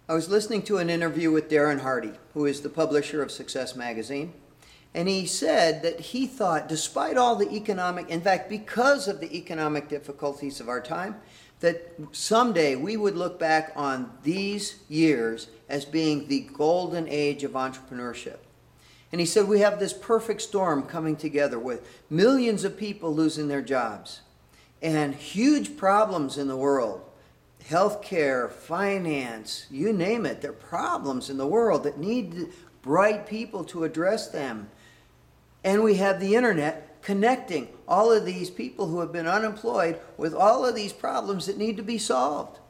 I was listening to an interview with Darren Hardy, who is the publisher of Success Magazine, and he said that he thought, despite all the economic, in fact, because of the economic difficulties of our time, that someday we would look back on these years as being the golden age of entrepreneurship. And he said we have this perfect storm coming together with millions of people losing their jobs and huge problems in the world. Healthcare, finance, you name it. There are problems in the world that need bright people to address them. And we have the internet connecting all of these people who have been unemployed with all of these problems that need to be solved.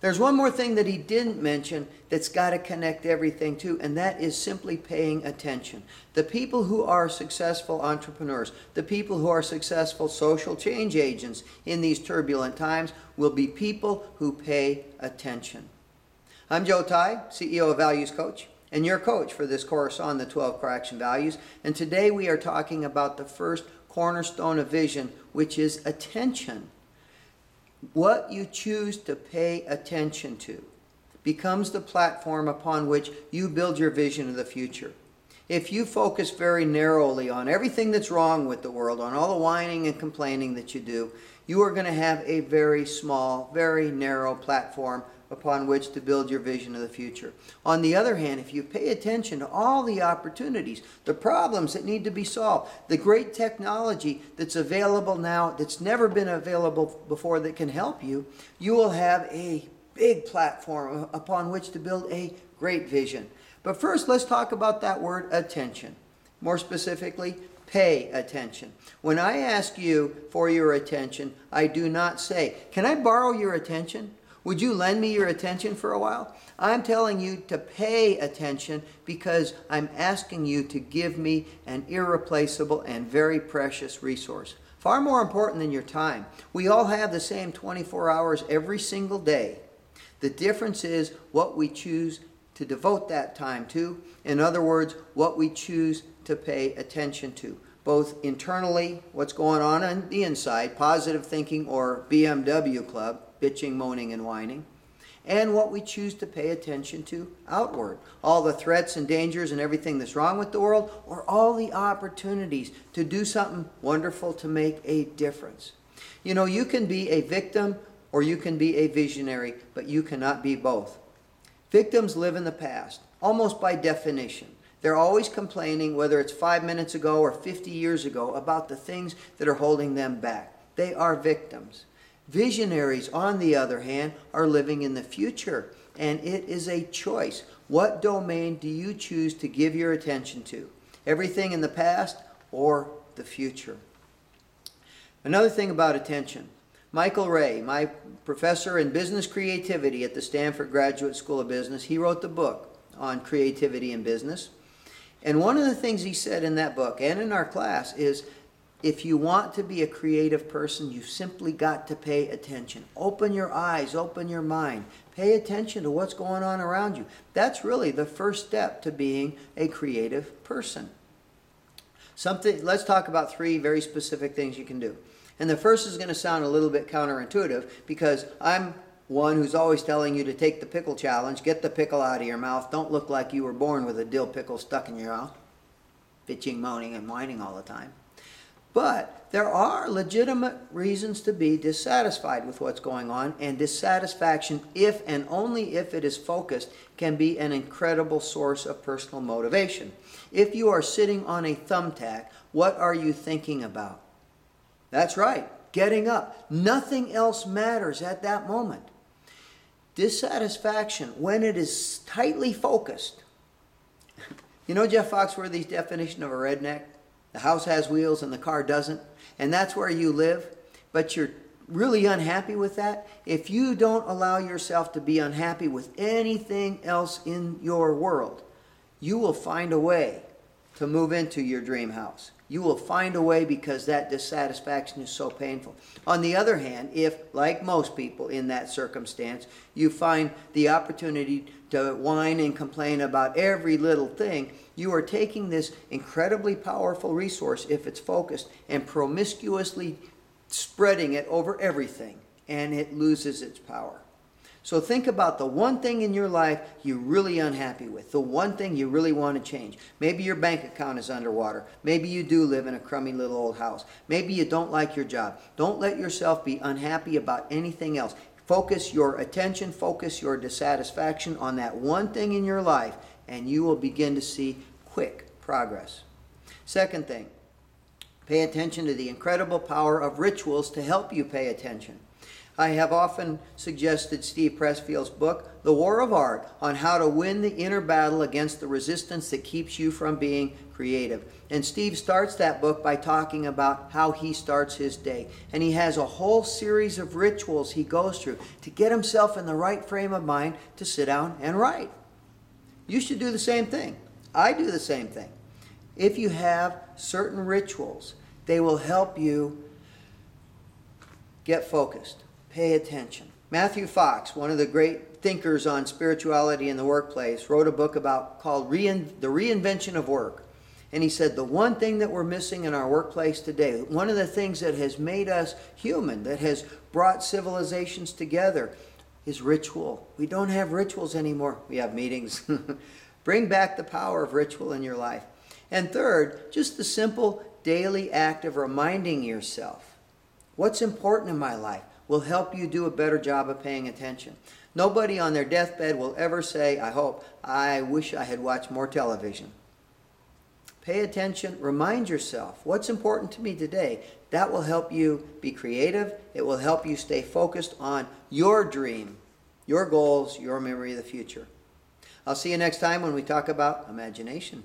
There's one more thing that he didn't mention that's got to connect everything too, and that is simply paying attention. The people who are successful entrepreneurs, the people who are successful social change agents in these turbulent times will be people who pay attention. I'm Joe Ty, CEO of Values Coach, and your coach for this course on the 12 Core Action Values. And today we are talking about the first cornerstone of vision, which is attention. What you choose to pay attention to becomes the platform upon which you build your vision of the future. If you focus very narrowly on everything that's wrong with the world, on all the whining and complaining that you do, you are going to have a very small, very narrow platform upon which to build your vision of the future. On the other hand, if you pay attention to all the opportunities, the problems that need to be solved, the great technology that's available now, that's never been available before that can help you, you will have a big platform upon which to build a great vision. But first, let's talk about that word attention. More specifically, pay attention. When I ask you for your attention, I do not say, "Can I borrow your attention? Would you lend me your attention for a while?" I'm telling you to pay attention because I'm asking you to give me an irreplaceable and very precious resource. Far more important than your time. We all have the same 24 hours every single day. The difference is what we choose to devote that time to. In other words, what we choose to pay attention to. Both internally, what's going on the inside, positive thinking or BMW club, bitching, moaning, and whining, and what we choose to pay attention to outward. All the threats and dangers and everything that's wrong with the world, or all the opportunities to do something wonderful to make a difference. You know, you can be a victim or you can be a visionary, but you cannot be both. Victims live in the past, almost by definition. They're always complaining, whether it's 5 minutes ago or 50 years ago, about the things that are holding them back. They are victims. Visionaries, on the other hand, are living in the future, and it is a choice. What domain do you choose to give your attention to? Everything in the past or the future? Another thing about attention. Michael Ray, my professor in business creativity at the Stanford Graduate School of Business, he wrote the book on creativity in business. And one of the things he said in that book and in our class is, if you want to be a creative person, you've simply got to pay attention. Open your eyes, open your mind. Pay attention to what's going on around you. That's really the first step to being a creative person. Let's talk about 3 very specific things you can do. And the first is going to sound a little bit counterintuitive because I'm one who's always telling you to take the pickle challenge, get the pickle out of your mouth, don't look like you were born with a dill pickle stuck in your mouth, bitching, moaning, and whining all the time. But there are legitimate reasons to be dissatisfied with what's going on, and dissatisfaction, if and only if it is focused, can be an incredible source of personal motivation. If you are sitting on a thumbtack, what are you thinking about? That's right, getting up. Nothing else matters at that moment. Dissatisfaction, when it is tightly focused. You know Jeff Foxworthy's definition of a redneck? The house has wheels and the car doesn't, and that's where you live, but you're really unhappy with that. If you don't allow yourself to be unhappy with anything else in your world, you will find a way to move into your dream house. You will find a way because that dissatisfaction is so painful. On the other hand, if, like most people in that circumstance, you find the opportunity to whine and complain about every little thing, you are taking this incredibly powerful resource, if it's focused, and promiscuously spreading it over everything, and it loses its power. So think about the one thing in your life you're really unhappy with, the one thing you really want to change. Maybe your bank account is underwater. Maybe you do live in a crummy little old house. Maybe you don't like your job. Don't let yourself be unhappy about anything else. Focus your attention, focus your dissatisfaction on that one thing in your life, and you will begin to see quick progress. Second thing, pay attention to the incredible power of rituals to help you pay attention. I have often suggested Steve Pressfield's book, The War of Art, on how to win the inner battle against the resistance that keeps you from being creative. And Steve starts that book by talking about how he starts his day. And he has a whole series of rituals he goes through to get himself in the right frame of mind to sit down and write. You should do the same thing. I do the same thing. If you have certain rituals, they will help you get focused. Pay attention. Matthew Fox, one of the great thinkers on spirituality in the workplace, wrote a book called The Reinvention of Work. And he said the one thing that we're missing in our workplace today, one of the things that has made us human, that has brought civilizations together, is ritual. We don't have rituals anymore. We have meetings. Bring back the power of ritual in your life. And third, just the simple daily act of reminding yourself what's important in my life will help you do a better job of paying attention. Nobody on their deathbed will ever say, I hope, I wish I had watched more television. Pay attention, remind yourself what's important to me today. That will help you be creative. It will help you stay focused on your dream, your goals, your memory of the future. I'll see you next time when we talk about imagination.